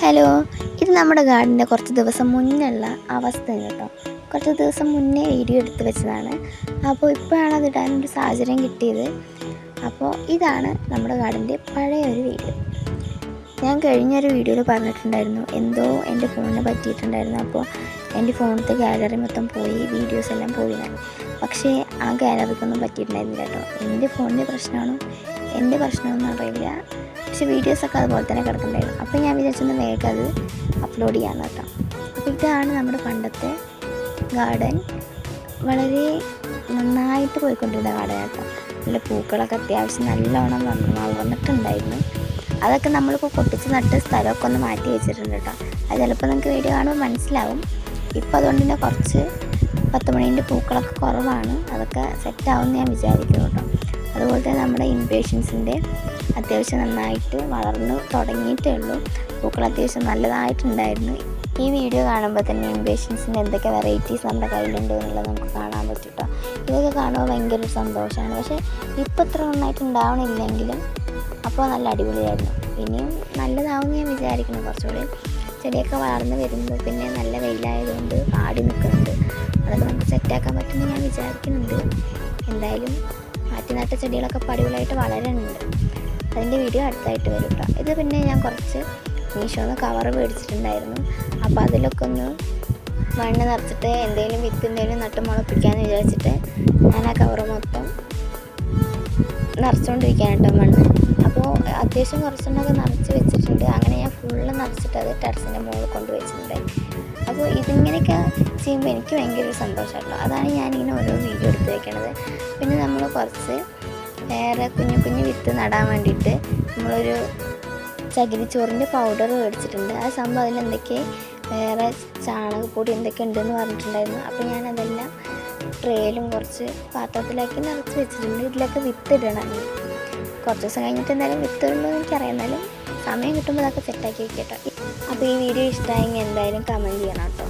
Hello, ഇത് നമ്മുടെ ഗാർഡൻ്റെ കുറച്ച് ദിവസം മുന്നുള്ള അവസ്ഥയാണ് കേട്ടോ. കുറച്ച് ദിവസം മുന്നേ വീഡിയോ എടുത്ത് വെച്ചതാണ്. അപ്പോൾ ഇപ്പോഴാണ് അത് ഇടാനൊരു സാഹചര്യം കിട്ടിയത്. അപ്പോൾ ഇതാണ് നമ്മുടെ ഗാർഡൻ്റെ പഴയ ഒരു വീഡിയോ. ഞാൻ കഴിഞ്ഞൊരു വീഡിയോയിൽ പറഞ്ഞിട്ടുണ്ടായിരുന്നു എന്തോ എൻ്റെ ഫോണിനെ പറ്റിയിട്ടുണ്ടായിരുന്നു. അപ്പോൾ എൻ്റെ ഫോണിലത്തെ ഗാലറി മൊത്തം പോയി, വീഡിയോസ് എല്ലാം പോയി. പക്ഷേ ആ ഗാലറിക്കൊന്നും പറ്റിയിട്ടുണ്ടായിരുന്നില്ല കേട്ടോ. എൻ്റെ ഫോണിൻ്റെ പ്രശ്നമാണോ എൻ്റെ പ്രശ്നമൊന്നും അറിയില്ല. പക്ഷേ വീഡിയോസൊക്കെ അതുപോലെ തന്നെ കിടക്കുന്നുണ്ടായിരുന്നു. അപ്പോൾ ഞാൻ വിചാരിച്ചൊന്ന് വേഗം അത് അപ്ലോഡ് ചെയ്യാമെന്ന് കേട്ടോ. അപ്പോൾ ഇതാണ് നമ്മുടെ പണ്ടത്തെ ഗാർഡൻ. വളരെ നന്നായിട്ട് പോയിക്കൊണ്ടിരുന്ന ഗാർഡൻ കേട്ടോ. നല്ല പൂക്കളൊക്കെ അത്യാവശ്യം നല്ലോണം വളർന്നിട്ടുണ്ടായിരുന്നു. അതൊക്കെ നമ്മളിപ്പോൾ പൊട്ടിച്ച് നട്ട് സ്ഥലമൊക്കെ ഒന്ന് മാറ്റി വെച്ചിട്ടുണ്ട് കേട്ടോ. അത് ചിലപ്പോൾ നിങ്ങൾക്ക് വീഡിയോ കാണുമ്പോൾ മനസ്സിലാവും. ഇപ്പോൾ അതുകൊണ്ട് തന്നെ കുറച്ച് 10 മണീൻ്റെ പൂക്കളൊക്കെ കുറവാണ്. അതൊക്കെ സെറ്റാവുമെന്ന് ഞാൻ വിചാരിക്കുന്നു കേട്ടോ. അതുപോലെ തന്നെ നമ്മുടെ ഇംപേഷ്യൻസിൻ്റെ അത്യാവശ്യം നന്നായിട്ട് വളർന്ന് തുടങ്ങിയിട്ടേ ഉള്ളൂ. പൂക്കൾ അത്യാവശ്യം നല്ലതായിട്ടുണ്ടായിരുന്നു. ഈ വീഡിയോ കാണുമ്പോൾ തന്നെ ഇംപേഷ്യൻസിൻ്റെ എന്തൊക്കെ വെറൈറ്റീസ് നമ്മുടെ കയ്യിലുണ്ട് എന്നുള്ളത് നമുക്ക് കാണാൻ പറ്റും കേട്ടോ. ഇതൊക്കെ കാണുമ്പോൾ ഭയങ്കര ഒരു സന്തോഷമാണ്. പക്ഷേ ഇപ്പോൾ ഇത്ര നന്നായിട്ട് ഉണ്ടാവണില്ലെങ്കിലും അപ്പോൾ നല്ല അടിപൊളിയായിരുന്നു. ഇനിയും നല്ലതാവുമെന്ന് ഞാൻ വിചാരിക്കുന്നു. കുറച്ചുകൂടി ചെടിയൊക്കെ വളർന്ന് വരുമ്പോൾ പിന്നെ നല്ല വെയിലായതുകൊണ്ട് പാടി നിൽക്കുന്നുണ്ട്. അതൊക്കെ നമുക്ക് സെറ്റാക്കാൻ പറ്റുമെന്ന് ഞാൻ വിചാരിക്കുന്നുണ്ട്. എന്തായാലും മാറ്റി നട്ട ചെടികളൊക്കെ അടിപൊളിയായിട്ട് വളരുന്നുണ്ട്. അതിൻ്റെ വീഡിയോ അടുത്തായിട്ട് വരും കേട്ടോ. ഇത് പിന്നെ ഞാൻ കുറച്ച് മീഷോന്ന് കവർ മേടിച്ചിട്ടുണ്ടായിരുന്നു. അപ്പോൾ അതിലൊക്കെ ഒന്ന് മണ്ണ് നിറച്ചിട്ട് എന്തെങ്കിലും വിത്ത് എന്തെങ്കിലും നട്ട് മുളപ്പിക്കാമെന്ന് വിചാരിച്ചിട്ട് ഞാൻ ആ കവർ മൊത്തം നിറച്ചുകൊണ്ടിരിക്കുകയാണ് കേട്ടോ മണ്ണ്. അപ്പോൾ അത്യാവശ്യം കുറച്ചെണ്ണമൊക്കെ നിറച്ച് വെച്ചിട്ടുണ്ട്. അങ്ങനെ ഞാൻ ഫുള്ള് നിറച്ചിട്ട് അത് ടെറസിൻ്റെ മുകളിൽ കൊണ്ടുവച്ചിട്ടുണ്ട്. അപ്പോൾ ഇതിങ്ങനെയൊക്കെ ചെയ്യുമ്പോൾ എനിക്ക് ഭയങ്കര ഒരു സന്തോഷമാണല്ലോ. അതാണ് ഞാനിങ്ങനെ ഓരോ വീഡിയോ എടുത്ത് വയ്ക്കണത്. പിന്നെ നമ്മൾ കുറച്ച് വേറെ കുഞ്ഞു കുഞ്ഞു വിത്ത് നടാൻ വേണ്ടിയിട്ട് നമ്മളൊരു ചകിരിച്ചോറിൻ്റെ പൗഡർ മേടിച്ചിട്ടുണ്ട്. ആ സംഭവം അതിലെന്തൊക്കെ വേറെ ചാണകപ്പൊടി എന്തൊക്കെ ഉണ്ടെന്ന് പറഞ്ഞിട്ടുണ്ടായിരുന്നു. അപ്പോൾ ഞാനതെല്ലാം ട്രേയിലും കുറച്ച് പാത്രത്തിലാക്കി നിറച്ച് വെച്ചിട്ടുണ്ട്. ഇതിലൊക്കെ വിത്ത് ഇടണം. കുറച്ച് ദിവസം കഴിഞ്ഞിട്ട് എന്തായാലും വിത്ത് ഇടുമ്പോൾ എനിക്കറിയാം. എന്നാലും സമയം കിട്ടുമ്പോൾ അതൊക്കെ സെറ്റാക്കി വെക്കട്ടോ. അപ്പോൾ ഈ വീഡിയോ ഇഷ്ടമായെങ്കിൽ എന്തായാലും കമൻറ്റ് ചെയ്യണം കേട്ടോ.